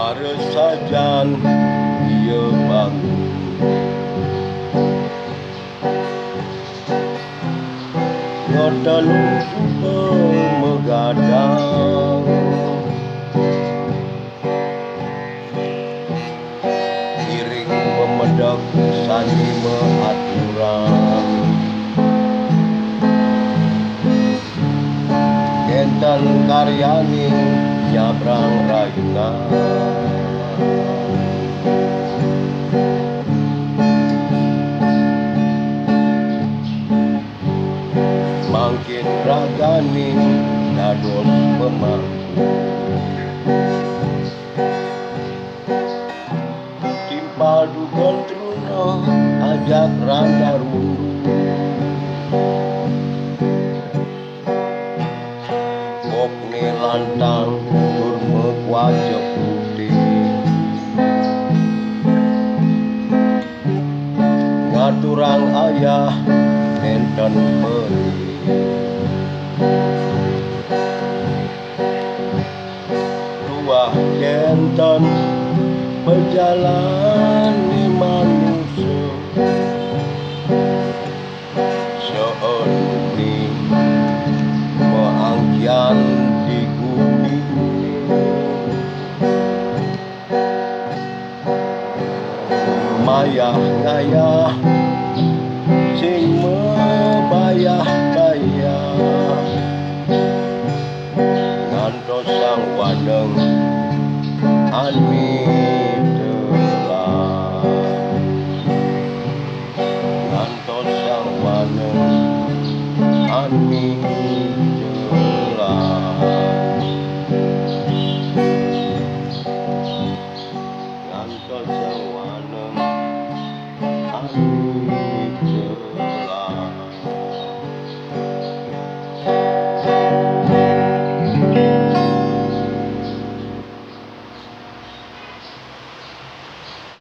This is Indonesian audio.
Sajan ieu bangun ngatelu pemegadang iring pemedek sani aturan enten karyani nyabrang rayuna mangkin ragani dados pemangku timpal dugon truna ajak randa rundu bokne lantang tur mekuace putih ngaturang ayah enten peri ruah kenten berjalan di manusia seorang meangkian di bumi mayah ngayah sing mebayah-bayah ngantos sang wadeng ani telah ngantos sang wadeng ani